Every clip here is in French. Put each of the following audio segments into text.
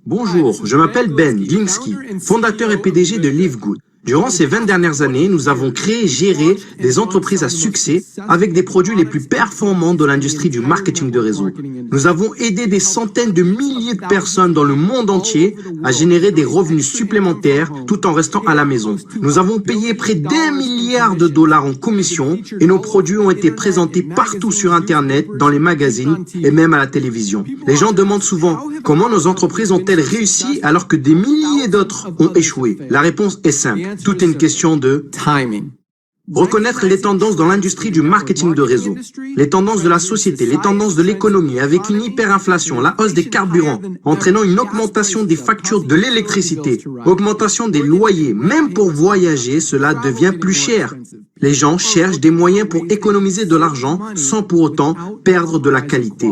Bonjour, je m'appelle Ben Glinsky, fondateur et PDG de Live Good. Durant ces 20 dernières années, nous avons créé et géré des entreprises à succès avec des produits les plus performants de l'industrie du marketing de réseau. Nous avons aidé des centaines de milliers de personnes dans le monde entier à générer des revenus supplémentaires tout en restant à la maison. Nous avons payé près d'1 milliard de dollars en commission et nos produits ont été présentés partout sur Internet, dans les magazines et même à la télévision. Les gens demandent souvent comment nos entreprises ont-elles réussi alors que des milliers d'autres ont échoué. La réponse est simple. Tout est une question de timing. Reconnaître les tendances dans l'industrie du marketing de réseau, les tendances de la société, les tendances de l'économie, avec une hyperinflation, la hausse des carburants, entraînant une augmentation des factures de l'électricité, augmentation des loyers, même pour voyager, cela devient plus cher. Les gens cherchent des moyens pour économiser de l'argent sans pour autant perdre de la qualité.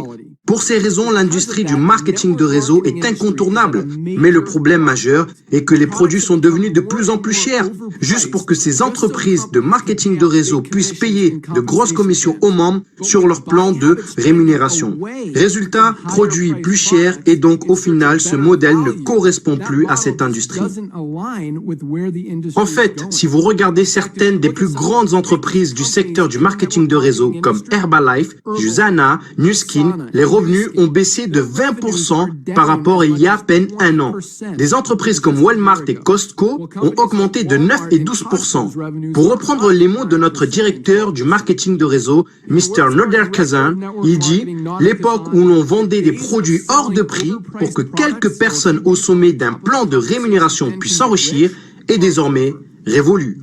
Pour ces raisons, l'industrie du marketing de réseau est incontournable. Mais le problème majeur est que les produits sont devenus de plus en plus chers. Juste pour que ces entreprises de marketing de réseau puissent payer de grosses commissions aux membres sur leur plan de rémunération. Résultat, produits plus chers et donc au final, ce modèle ne correspond plus à cette industrie. En fait, si vous regardez certaines des plus grandes entreprises du secteur du marketing de réseau comme Herbalife, Usana, Nu Skin, les revenus ont baissé de 20% par rapport à il y a à peine un an. Des entreprises comme Walmart et Costco ont augmenté de 9 et 12%. Pour reprendre les mots de notre directeur du marketing de réseau, Mr. Noderkazan, il dit « L'époque où l'on vendait des produits hors de prix pour que quelques personnes au sommet d'un plan de rémunération puissent s'enrichir est désormais révolue. »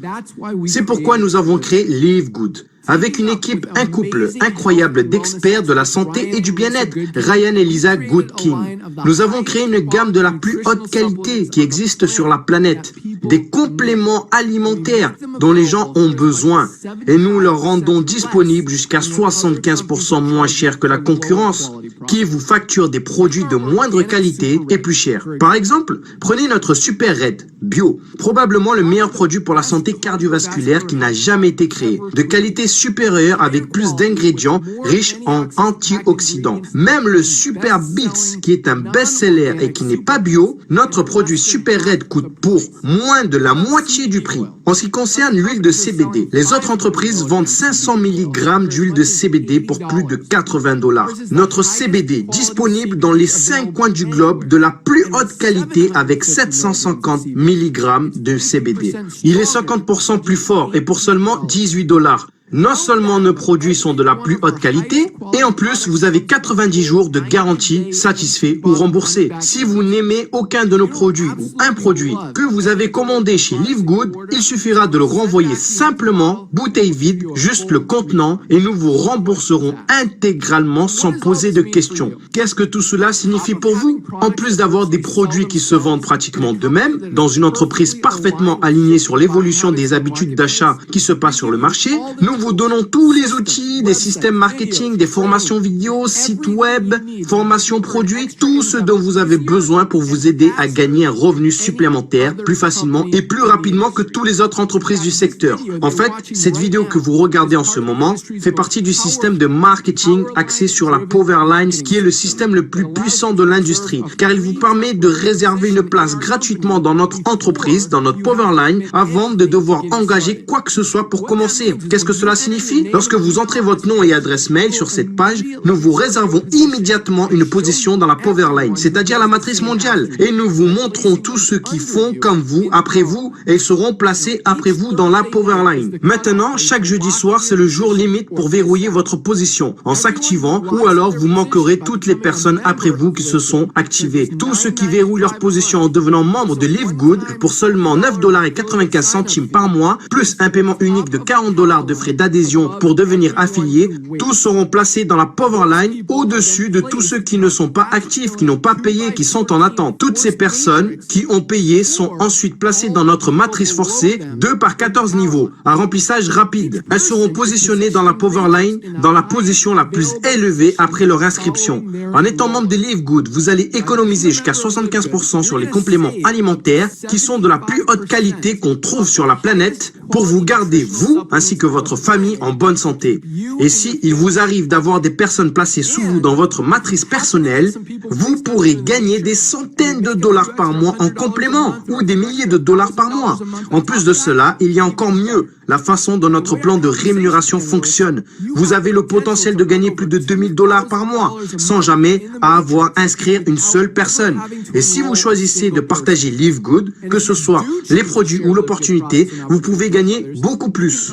C'est pourquoi nous avons créé Live Good. Avec une équipe, un couple incroyable d'experts de la santé et du bien-être, Ryan et Lisa Goodkin. Nous avons créé une gamme de la plus haute qualité qui existe sur la planète, des compléments alimentaires dont les gens ont besoin et nous leur rendons disponibles jusqu'à 75% moins cher que la concurrence qui vous facture des produits de moindre qualité et plus chers. Par exemple, prenez notre Super Red Bio, probablement le meilleur produit pour la santé cardiovasculaire qui n'a jamais été créé, de qualité supérieure avec plus d'ingrédients riches en antioxydants. Même le Super Beats, qui est un best-seller et qui n'est pas bio, notre produit Super Red coûte pour moins de la moitié du prix. En ce qui concerne l'huile de CBD, les autres entreprises vendent 500 mg d'huile de CBD pour plus de 80 $. Notre CBD, disponible dans les 5 coins du globe de la plus haute qualité avec 750 mg de CBD. Il est 50% plus fort et pour seulement 18 $. Non seulement nos produits sont de la plus haute qualité, et en plus, vous avez 90 jours de garantie satisfait ou remboursé. Si vous n'aimez aucun de nos produits ou un produit que vous avez commandé chez Live Good, il suffira de le renvoyer simplement, bouteille vide, juste le contenant, et nous vous rembourserons intégralement sans poser de questions. Qu'est-ce que tout cela signifie pour vous? En plus d'avoir des produits qui se vendent pratiquement d'eux-mêmes, dans une entreprise parfaitement alignée sur l'évolution des habitudes d'achat qui se passent sur le marché, nous vous donnons tous les outils, des systèmes marketing, des formations vidéo, sites web, formations produits, tout ce dont vous avez besoin pour vous aider à gagner un revenu supplémentaire plus facilement et plus rapidement que toutes les autres entreprises du secteur. En fait, cette vidéo que vous regardez en ce moment fait partie du système de marketing axé sur la Powerline, qui est le système le plus puissant de l'industrie, car il vous permet de réserver une place gratuitement dans notre entreprise, dans notre Powerline, avant de devoir engager quoi que ce soit pour commencer. Qu'est-ce que cela signifie? Lorsque vous entrez votre nom et adresse mail sur cette page, nous vous réservons immédiatement une position dans la Powerline, c'est-à-dire la matrice mondiale, et nous vous montrons tous ceux qui font comme vous, après vous, et ils seront placés après vous dans la Powerline. Maintenant, chaque jeudi soir, c'est le jour limite pour verrouiller votre position en s'activant, ou alors vous manquerez toutes les personnes après vous qui se sont activées. Tous ceux qui verrouillent leur position en devenant membre de Live Good pour seulement 9,95 $ par mois, plus un paiement unique de 40 $ de frais d'adhésion pour devenir affiliés, tous seront placés dans la Powerline au-dessus de tous ceux qui ne sont pas actifs, qui n'ont pas payé, qui sont en attente. Toutes ces personnes qui ont payé sont ensuite placées dans notre matrice forcée 2 par 14 niveaux, à remplissage rapide. Elles seront positionnées dans la Powerline dans la position la plus élevée après leur inscription. En étant membre de Live Good, vous allez économiser jusqu'à 75% sur les compléments alimentaires qui sont de la plus haute qualité qu'on trouve sur la planète pour vous garder, vous ainsi que votre famille, famille en bonne santé. Et si il vous arrive d'avoir des personnes placées sous vous dans votre matrice personnelle, vous pourrez gagner des centaines de dollars par mois en complément ou des milliers de dollars par mois. En plus de cela, il y a encore mieux, la façon dont notre plan de rémunération fonctionne. Vous avez le potentiel de gagner plus de 2000 dollars par mois sans jamais avoir à inscrire une seule personne. Et si vous choisissez de partager Live Good, que ce soit les produits ou l'opportunité, vous pouvez gagner beaucoup plus.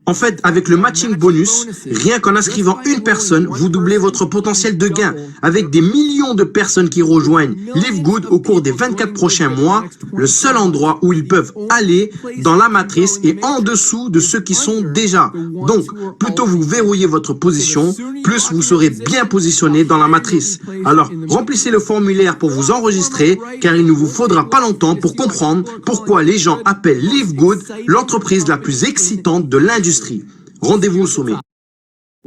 En fait, avec le matching bonus, rien qu'en inscrivant une personne, vous doublez votre potentiel de gain. Avec des millions de personnes qui rejoignent Live Good au cours des 24 prochains mois, le seul endroit où ils peuvent aller dans la matrice est en dessous de ceux qui sont déjà. Donc, plus tôt vous verrouillez votre position, plus vous serez bien positionné dans la matrice. Alors, remplissez le formulaire pour vous enregistrer, car il ne vous faudra pas longtemps pour comprendre pourquoi les gens appellent Live Good l'entreprise la plus excitante de l'industrie. Rendez-vous au sommet.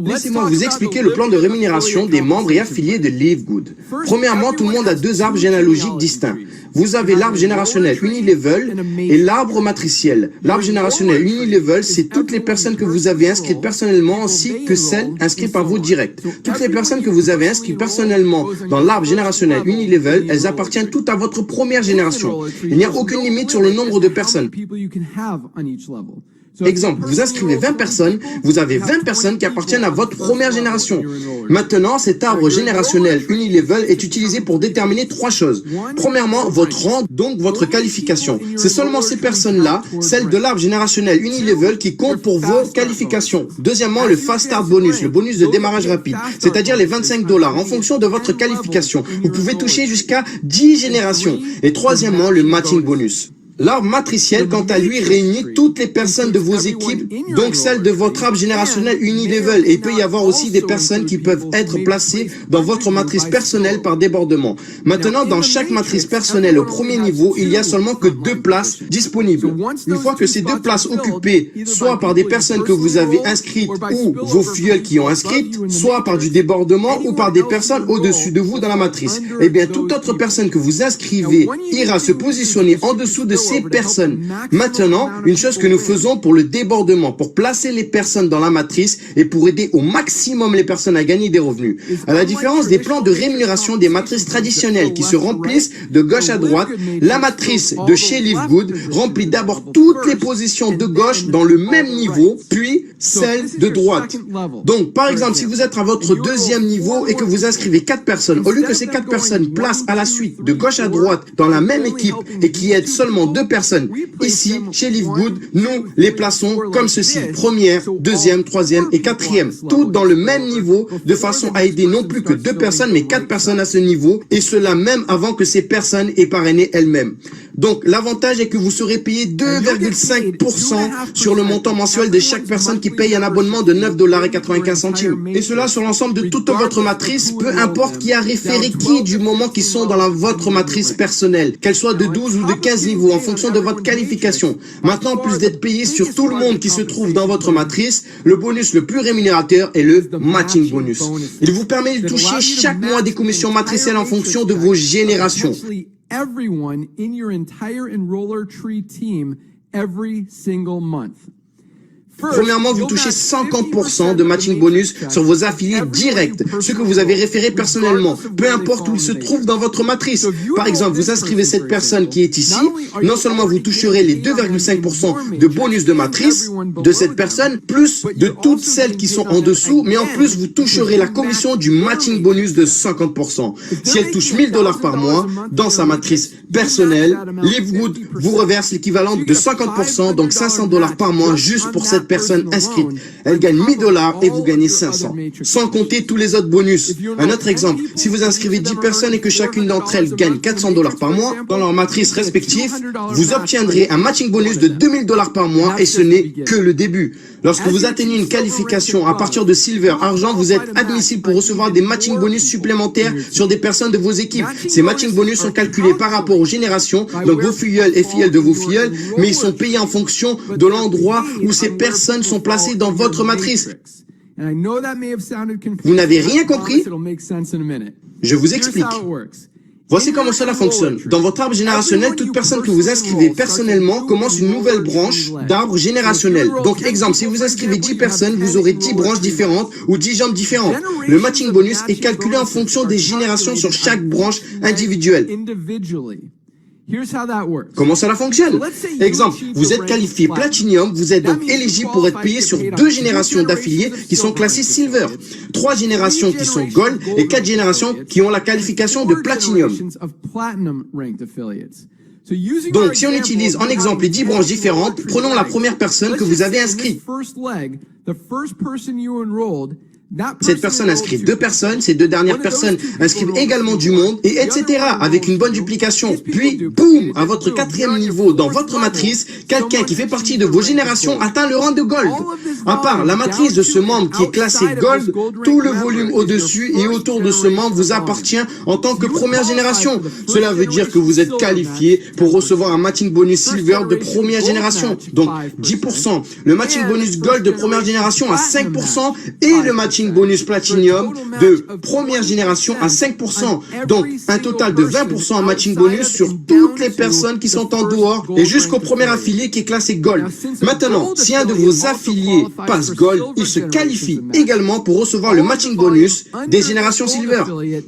Laissez-moi vous expliquer le plan de rémunération des membres et affiliés de Live Good. Premièrement, tout le monde a deux arbres généalogiques distincts. Vous avez l'arbre générationnel Unilevel et l'arbre matriciel. L'arbre générationnel Unilevel, c'est toutes les personnes que vous avez inscrites personnellement ainsi que celles inscrites par vous direct. Toutes les personnes que vous avez inscrites personnellement dans l'arbre générationnel Unilevel, elles appartiennent toutes à votre première génération. Il n'y a aucune limite sur le nombre de personnes. Exemple, vous inscrivez 20 personnes, vous avez 20 personnes qui appartiennent à votre première génération. Maintenant, cet arbre générationnel Unilevel est utilisé pour déterminer trois choses. Premièrement, votre rang, donc votre qualification. C'est seulement ces personnes-là, celles de l'arbre générationnel Unilevel, qui comptent pour vos qualifications. Deuxièmement, le Fast Start Bonus, le bonus de démarrage rapide, c'est-à-dire les 25 dollars en fonction de votre qualification. Vous pouvez toucher jusqu'à 10 générations. Et troisièmement, le Matching Bonus. L'arbre matriciel, quant à lui, réunit toutes les personnes de vos équipes, donc celles de votre arbre générationnel Unilevel. Et il peut y avoir aussi des personnes qui peuvent être placées dans votre matrice personnelle par débordement. Maintenant, dans chaque matrice personnelle au premier niveau, il y a seulement que 2 places disponibles. Une fois que ces 2 places occupées, soit par des personnes que vous avez inscrites ou vos filleuls qui ont inscrites, soit par du débordement ou par des personnes au-dessus de vous dans la matrice, eh bien, toute autre personne que vous inscrivez ira se positionner en dessous de ces personnes. Maintenant, une chose que nous faisons pour le débordement, pour placer les personnes dans la matrice et pour aider au maximum les personnes à gagner des revenus. À la différence des plans de rémunération des matrices traditionnelles qui se remplissent de gauche à droite, la matrice de chez Live Good remplit d'abord toutes les positions de gauche dans le même niveau, puis celle de droite. Donc, par exemple, si vous êtes à votre deuxième niveau et que vous inscrivez 4 personnes, au lieu que ces 4 personnes placent à la suite de gauche à droite dans la même équipe et qui aident seulement 2 personnes. Ici, chez Live Good, nous les plaçons comme ceci. Première, deuxième, troisième et quatrième. Toutes dans le même niveau, de façon à aider non plus que 2 personnes, mais 4 personnes à ce niveau. Et cela même avant que ces personnes aient parrainé elles-mêmes. Donc, l'avantage est que vous serez payé 2,5% sur le montant mensuel de chaque personne qui paye un abonnement de 9,95 $. Et cela sur l'ensemble de toute votre matrice, peu importe qui a référé qui du moment qu'ils sont dans votre matrice personnelle, qu'elle soit de 12 ou de 15 niveaux en fonction de votre qualification. Maintenant, en plus d'être payé sur tout le monde qui se trouve dans votre matrice, le bonus le plus rémunérateur est le Matching Bonus. Il vous permet de toucher chaque mois des commissions matricielles en fonction de vos générations. Everyone in your entire enroller tree team every single month. Premièrement, vous touchez 50% de matching bonus sur vos affiliés directs, ceux que vous avez référés personnellement, peu importe où ils se trouvent dans votre matrice. Par exemple, vous inscrivez cette personne qui est ici, non seulement vous toucherez les 2,5% de bonus de matrice de cette personne, plus de toutes celles qui sont en dessous, mais en plus vous toucherez la commission du matching bonus de 50%. Si elle touche 1000 dollars par mois dans sa matrice personnelle, Live Good vous reverse l'équivalent de 50%, donc 500 dollars par mois juste pour cette personne inscrite. Elle gagne 1000 dollars et vous gagnez 500. Sans compter tous les autres bonus. Un autre exemple, si vous inscrivez 10 personnes et que chacune d'entre elles gagne 400 dollars par mois dans leur matrice respective, vous obtiendrez un matching bonus de 2000 dollars par mois et ce n'est que le début. Lorsque vous atteignez une qualification à partir de Silver, Argent, vous êtes admissible pour recevoir des matching bonus supplémentaires sur des personnes de vos équipes. Ces matching bonus sont calculés par rapport aux générations, donc vos filleuls et filleuls de vos filleuls, mais ils sont payés en fonction de l'endroit où ces personnes sont placées dans votre matrice. Vous n'avez rien compris? Je vous explique. Voici comment cela fonctionne. Dans votre arbre générationnel, toute personne que vous inscrivez personnellement commence une nouvelle branche d'arbre générationnel. Donc, exemple, si vous inscrivez 10 personnes, vous aurez 10 branches différentes ou 10 jambes différentes. Le matching bonus est calculé en fonction des générations sur chaque branche individuelle. Comment cela fonctionne? Exemple, vous êtes qualifié Platinum, vous êtes donc éligible pour être payé sur 2 générations d'affiliés qui sont classées Silver, 3 générations qui sont Gold et 4 générations qui ont la qualification de Platinum. Donc, si on utilise en exemple les 10 branches différentes, prenons la première personne que vous avez inscrite. Cette personne inscrit 2 personnes, ces 2 dernières personnes inscrivent également du monde, et etc. avec une bonne duplication. Puis, boum, à votre 4e niveau dans votre matrice, quelqu'un qui fait partie de vos générations atteint le rang de Gold. À part la matrice de ce membre qui est classé Gold, tout le volume au-dessus et autour de ce membre vous appartient en tant que première génération. Cela veut dire que vous êtes qualifié pour recevoir un matching bonus Silver de première génération, donc 10%. Le matching bonus Gold de première génération à 5% et le matching bonus Platinum de première génération à 5%. Donc, un total de 20% en matching bonus sur toutes les personnes qui sont en dehors et jusqu'au premier affilié qui est classé Gold. Maintenant, si un de vos affiliés passe Gold, il se qualifie également pour recevoir le matching bonus des générations Silver.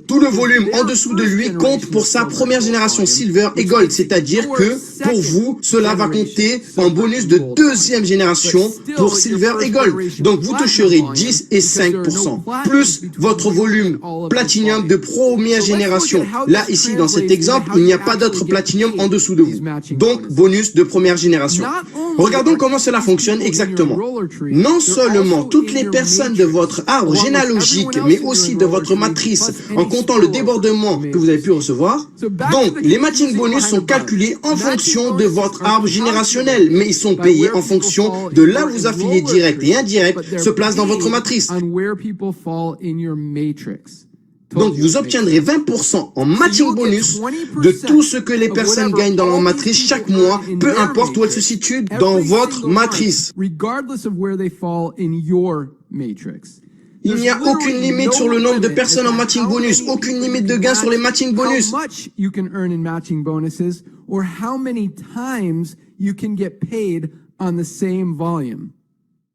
Tout le volume en dessous de lui compte pour sa première génération Silver et Gold, c'est-à-dire que pour vous, cela va compter en bonus de 2e génération pour Silver et Gold. Donc, vous toucherez 10 et 5%, plus votre volume Platinum de première génération. Là, ici, dans cet exemple, il n'y a pas d'autre Platinum en dessous de vous. Donc, bonus de première génération. Regardons comment cela fonctionne exactement. Non seulement toutes les personnes de votre arbre généalogique, mais aussi de votre matrice, en comptant le débordement que vous avez pu recevoir. Donc, les matching bonus sont calculés en fonction de votre arbre générationnel, mais ils sont payés en fonction de là où vos affiliés directs et indirects se placent dans votre matrice. Donc, vous obtiendrez 20% en matching bonus de tout ce que les personnes gagnent dans leur matrice chaque mois, peu importe où elles se situent dans votre matrice. Il n'y a aucune limite sur le nombre de personnes en matching bonus, aucune limite de gain sur les matching bonus.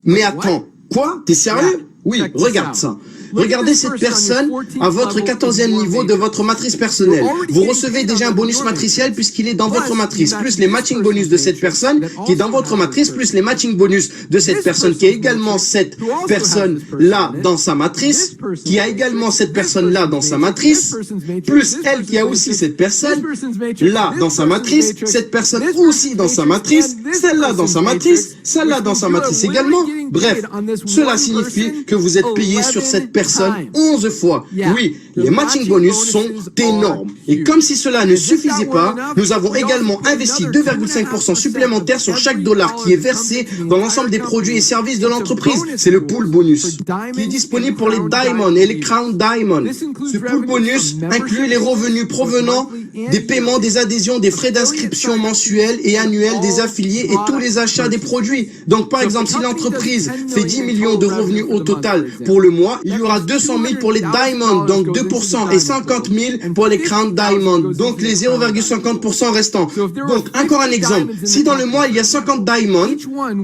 Mais attends, quoi? T'es sérieux? Oui, regarde ça. Regardez cette personne à votre 14e niveau de votre matrice personnelle. Vous recevez déjà un bonus matriciel puisqu'il est dans votre matrice, plus les matching bonus de cette personne qui est dans votre matrice, plus les matching bonus de cette personne qui a également cette personne-là dans sa matrice, qui a également cette personne-là dans sa matrice, plus elle qui a aussi cette personne-là dans sa matrice, cette personne aussi dans sa matrice, celle-là dans sa matrice, celle-là dans sa matrice également. Bref, cela signifie que vous êtes payé sur cette personne 11 fois. Oui, les matching bonus sont énormes. Et comme si cela ne suffisait pas, nous avons également investi 2,5% supplémentaires sur chaque dollar qui est versé dans l'ensemble des produits et services de l'entreprise. C'est le pool bonus qui est disponible pour les Diamond et les Crown Diamond. Ce pool bonus inclut les revenus provenant des paiements, des adhésions, des frais d'inscription mensuels et annuels des affiliés et tous les achats des produits. Donc, par exemple, si l'entreprise fait 10 millions de revenus au total pour le mois, il y aura 200 000 pour les Diamond, donc 2%, et 50 000 pour les Crown Diamond, donc les 0,50% restants. Donc, encore un exemple. Si dans le mois, il y a 50 Diamond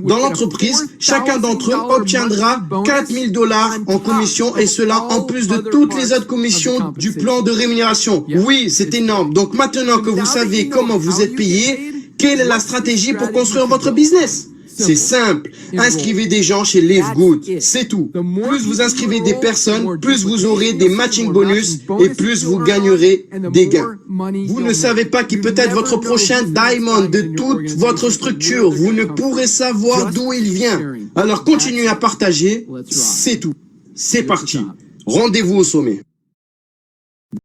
dans l'entreprise, chacun d'entre eux obtiendra 4 000 $ en commission, et cela en plus de toutes les autres commissions du plan de rémunération. Oui, c'est énorme. Donc, maintenant que vous savez comment vous êtes payé, quelle est la stratégie pour construire votre business? C'est simple. Inscrivez des gens chez Live Good. C'est tout. Plus vous inscrivez des personnes, plus vous aurez des matching bonus et plus vous gagnerez des gains. Vous ne savez pas qui peut être votre prochain diamond de toute votre structure. Vous ne pourrez savoir d'où il vient. Alors continuez à partager. C'est tout. C'est parti. Rendez-vous au sommet.